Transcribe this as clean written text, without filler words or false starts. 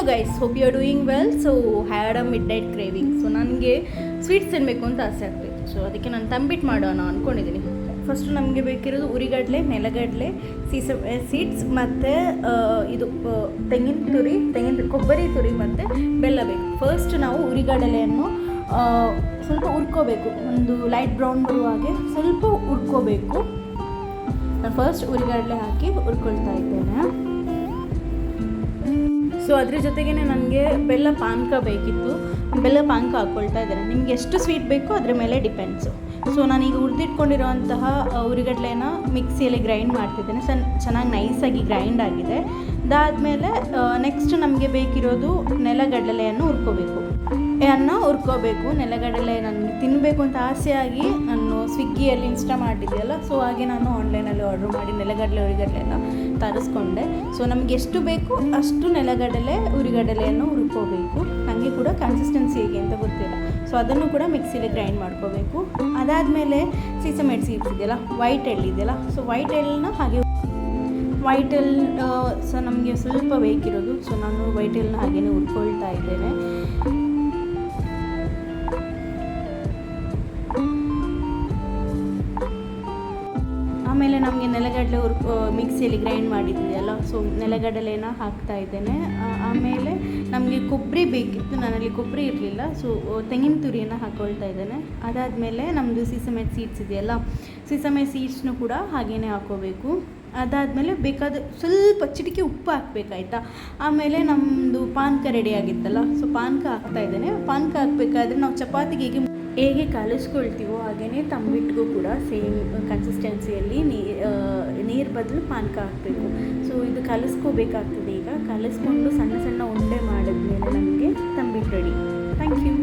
Hello guys, hope you are doing well. So had a midnight craving. So ನನಗೆ sweets ತಿನ್ನಬೇಕು ಅಂತ ಆಸೆ ಆಗ್ತಾಯಿತ್ತು. ಸೊ ಅದಕ್ಕೆ ನಾನು ತಂಬಿಟ್ಟು ಮಾಡೋಣ ಅಂದ್ಕೊಂಡಿದ್ದೀನಿ. ಫಸ್ಟು ನಮಗೆ ಬೇಕಿರೋದು ಉರಿಗಡಲೆ, ನೆಲಗಡಲೆ, ಸೀಡ್ಸ್ ಮತ್ತು ಇದು ತೆಂಗಿನ ಕೊಬ್ಬರಿ ತುರಿ ಮತ್ತು ಬೆಲ್ಲ ಬೇಕು. ಫಸ್ಟ್ ನಾವು ಉರಿಗಡಲೆಯನ್ನು ಸ್ವಲ್ಪ ಹುರ್ಕೋಬೇಕು. ಒಂದು ಲೈಟ್ ಬ್ರೌನ್ ಬರುವ ಹಾಗೆ ಸ್ವಲ್ಪ ಹುರ್ಕೋಬೇಕು. ನಾನು ಫಸ್ಟ್ ಉರಿಗಡಲೆ ಹಾಕಿ ಹುರ್ಕೊಳ್ತಾ ಇದ್ದೇನೆ. ಸೊ ಅದ್ರ ಜೊತೆಗೇ ನನಗೆ ಬೆಲ್ಲ ಪಾನಕ ಬೇಕಿತ್ತು. ಬೆಲ್ಲ ಪಾನಕ ಹಾಕ್ಕೊಳ್ತಾ ಇದ್ದೇನೆ. ನಿಮ್ಗೆ ಎಷ್ಟು ಸ್ವೀಟ್ ಬೇಕೋ ಅದ್ರ ಮೇಲೆ ಡಿಪೆಂಡ್ಸು. ಸೊ ನಾನೀಗ ಹುರಿದಿಟ್ಕೊಂಡಿರೋಂತಹ ಉರಿಗಡಲೆನ ಮಿಕ್ಸಿಯಲ್ಲಿ ಗ್ರೈಂಡ್ ಮಾಡ್ತಿದ್ದೇನೆ. ಚೆನ್ನಾಗಿ ನೈಸಾಗಿ ಗ್ರೈಂಡ್ ಆಗಿದೆ. ಅದಾದಮೇಲೆ ನೆಕ್ಸ್ಟ್ ನಮಗೆ ಬೇಕಿರೋದು ನೆಲಗಡಲೆಯನ್ನು ಹುರ್ಕೋಬೇಕು. ನೆಲಗಡಲೆ ನನಗೆ ತಿನ್ನಬೇಕು ಅಂತ ಆಸೆಯಾಗಿ ನಾನು ಸ್ವಿಗ್ಗಿಯಲ್ಲಿ ಮಾಡಿದೆಯಲ್ಲ, ಸೊ ಹಾಗೆ ನಾನು ಆನ್ಲೈನಲ್ಲಿ ಆರ್ಡ್ರ್ ಮಾಡಿ ಉರಿಗಡಲೆನ ತರಿಸ್ಕೊಂಡೆ. ಸೊ ನಮಗೆ ಎಷ್ಟು ಬೇಕು ಅಷ್ಟು ಉರಿಗಡಲೆಯನ್ನು ಹುರ್ಕೋಬೇಕು. ನನಗೆ ಕೂಡ ಕನ್ಸಿಸ್ಟೆನ್ಸಿ ಹೇಗೆ ಅಂತ ಗೊತ್ತಿಲ್ಲ. ಸೊ ಅದನ್ನು ಕೂಡ ಮಿಕ್ಸಿಲಿ ಗ್ರೈಂಡ್ ಮಾಡ್ಕೋಬೇಕು. ಅದಾದಮೇಲೆ ಸೀಸಮ್ ಸೀಡ್ಸ್ ಇದೆಯಲ್ಲ, ವೈಟ್ ಎಳ್ಳಿದೆಯಲ್ಲ, ಸೊ ವೈಟ್ ಎಳ್ಳನ್ನ ಹಾಗೆ ವೈಟ್ ಎಳ್ಳು ಸಹ ನಮಗೆ ಸ್ವಲ್ಪ ಬೇಕಿರೋದು. ಸೊ ನಾನು ವೈಟ್ ಎಳ್ಳನ್ನ ಹಾಗೇ ಹುರ್ಕೊಳ್ತಾ ಇದ್ದೇನೆ. ಆಮೇಲೆ ನಮಗೆ ನೆಲಗಡಲೆ ಮಿಕ್ಸಿಯಲ್ಲಿ ಗ್ರೈಂಡ್ ಮಾಡಿದ್ದೀಯಲ್ಲ, ಸೊ ನೆಲಗಡಲೆನ ಹಾಕ್ತಾ ಇದ್ದೇನೆ. ಆಮೇಲೆ ನಮಗೆ ಕೊಬ್ಬರಿ ಬೇಕಿತ್ತು, ನನ್ನಲ್ಲಿ ಕೊಬ್ಬರಿ ಇರಲಿಲ್ಲ, ಸೊ ತೆಂಗಿನ ತುರಿಯನ್ನು ಹಾಕ್ಕೊಳ್ತಾ ಇದ್ದೇನೆ. ಅದಾದಮೇಲೆ ನಮ್ಮದು ಸೀಸಮ್ ಸೀಡ್ಸ್ ಇದೆಯಲ್ಲ, ಸೀಸಮ್ ಸೀಡ್ಸ್ನು ಕೂಡ ಹಾಗೇ ಹಾಕ್ಕೋಬೇಕು. ಅದಾದಮೇಲೆ ಬೇಕಾದ ಸ್ವಲ್ಪ ಚಿಟಿಕೆ ಉಪ್ಪು ಹಾಕಬೇಕಾಯ್ತಾ. ಆಮೇಲೆ ನಮ್ಮದು ಪಾನಕ ರೆಡಿ ಆಗಿತ್ತಲ್ಲ, ಸೊ ಪಾನಕ ಹಾಕ್ತಾ ಇದ್ದೇನೆ. ಪಾನಕ ಹಾಕಬೇಕಾದ್ರೆ ನಾವು ಚಪಾತಿಗೆ ಹೇಗೆ ಕಲಿಸ್ಕೊಳ್ತೀವೋ ಹಾಗೆಯೇ ತಂಬಿಟ್ಟಿಗೂ ಕೂಡ ಸೇಮ್ ಕನ್ಸಿಸ್ಟೆನ್ಸಿಯಲ್ಲಿ ನೀರು ಬದಲು ಪಾನಕ ಹಾಕಬೇಕು. ಸೊ ಇದು ಕಲಿಸ್ಕೋಬೇಕಾಗ್ತದೆ. ಈಗ ಕಲಿಸ್ಕೊಂಡು ಸಣ್ಣ ಸಣ್ಣ ಉಂಡೆ ಮಾಡಿದ್ಮೇಲೆ ನಮಗೆ ತಂಬಿಟ್ಟು ರೆಡಿ. Thank you.